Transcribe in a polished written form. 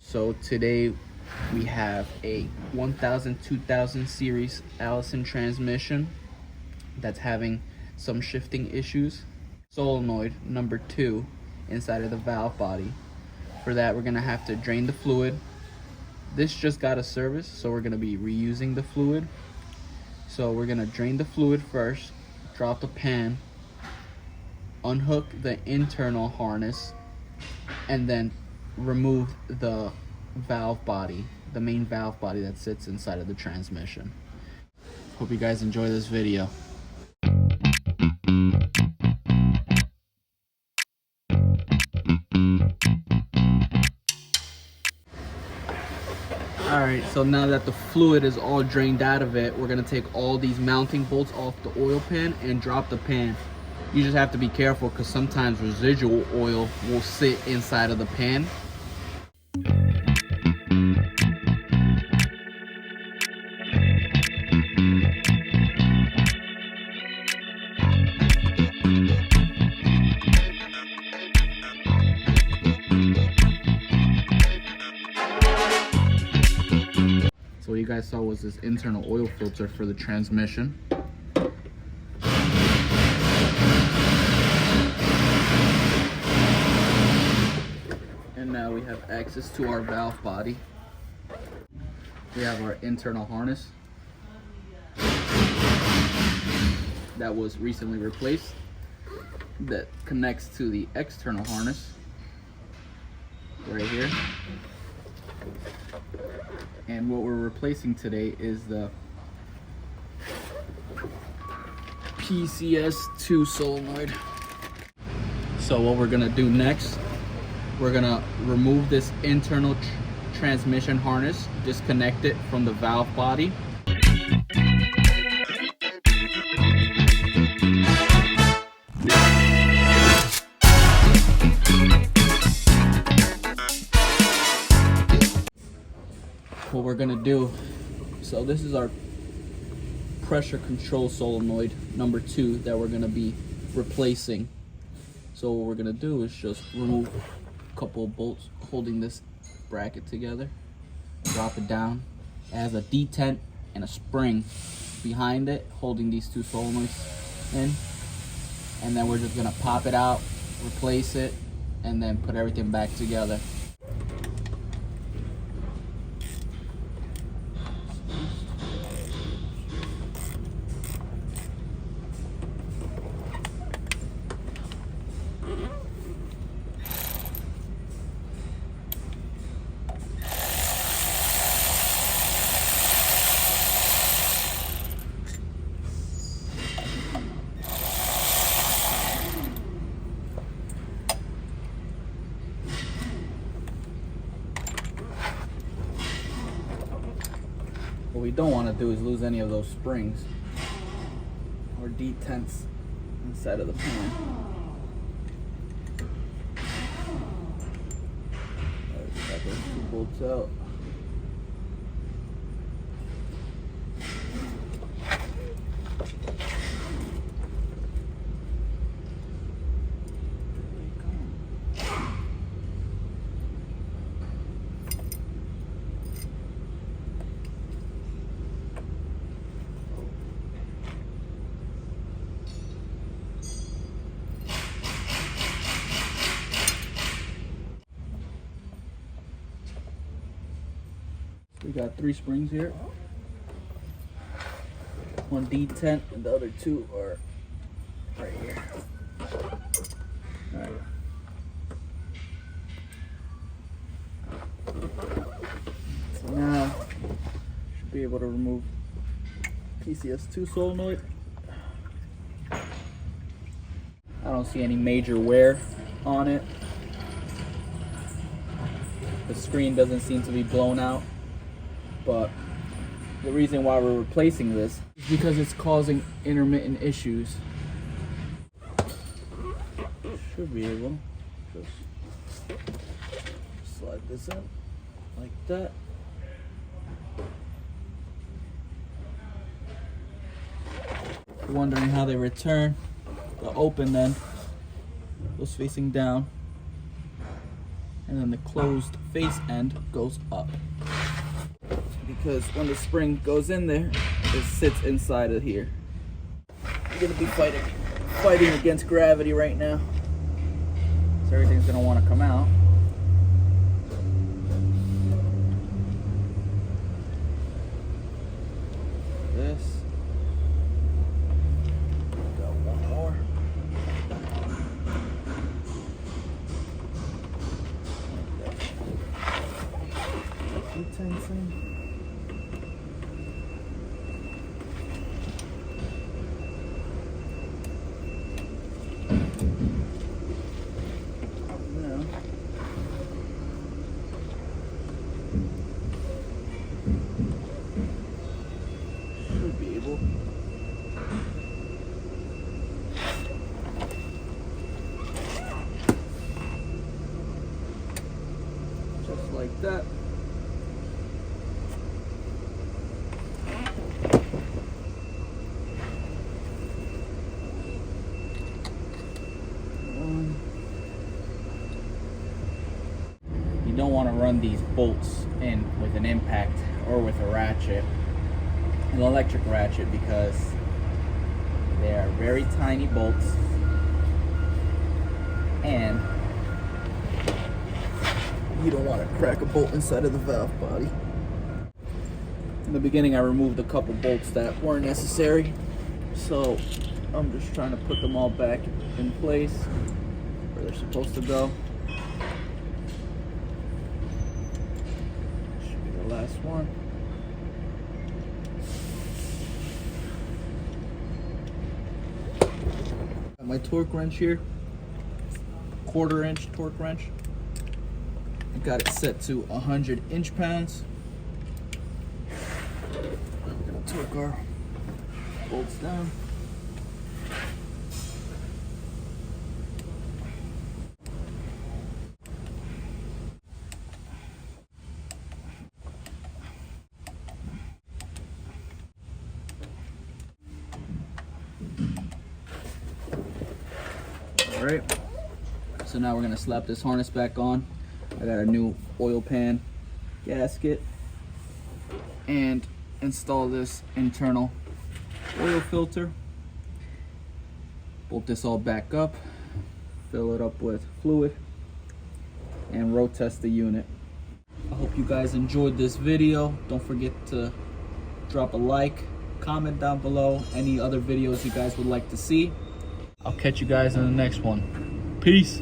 So today we have a 1000 2000 series Allison transmission that's having some shifting issues. Solenoid number 2 inside of the valve body. For that, we're gonna have to drain the fluid. This just got a service, so we're gonna be reusing the fluid. So we're gonna drain the fluid first, drop the pan, unhook the internal harness, and then remove the valve body, the main valve body that sits inside of the transmission. Hope you guys enjoy this video. Alright, so now that the fluid is all drained out of it, we're going to take all these mounting bolts off the oil pan and drop the pan. You just have to be careful because sometimes residual oil will sit inside of the pan. So what you guys saw was this internal oil filter for the transmission. And now we have access to our valve body. We have our internal harness that was recently replaced that connects to the external harness right here. And what we're replacing today is the PCS2 solenoid. So what we're gonna do next, we're gonna remove this internal transmission harness, disconnect it from the valve body. What we're gonna do, so this is our pressure control solenoid number 2 that we're gonna be replacing. So what we're gonna do is just remove a couple of bolts holding this bracket together, drop it down. It has a detent and a spring behind it holding these 2 solenoids in, and then we're just gonna pop it out, replace it, and then put everything back together. What we don't want to do is lose any of those springs or detents inside of the pan. Got those 2 bolts out. We got 3 springs here. 1 detent and the other 2 are right here. Alright. So now should be able to remove PCS2 solenoid. I don't see any major wear on it. The screen doesn't seem to be blown out. But the reason why we're replacing this is because it's causing intermittent issues. Should be able to just slide this in like that. If you're wondering how they return, the open then was facing down. and then the closed face end goes up. Because when the spring goes in there, it sits inside of here. You're gonna be fighting against gravity right now. So everything's gonna want to come out. This. Got one more. Should be able. Just like that. You don't want to run these bolts in with an impact or with a ratchet, an electric ratchet, because they are very tiny bolts and you don't want to crack a bolt inside of the valve body. In the beginning I removed a couple bolts that weren't necessary, so I'm just trying to put them all back in place where they're supposed to go. Should be the last one. Got my torque wrench here, 1/4 inch torque wrench. I got it set to 100 inch-pounds. I'm gonna torque our bolts down. All right, so now we're gonna slap this harness back on. I got a new oil pan gasket and install this internal oil filter. Bolt this all back up, fill it up with fluid, and road test the unit. I hope you guys enjoyed this video. Don't forget to drop a like, comment down below any other videos you guys would like to see. I'll catch you guys in the next one. Peace.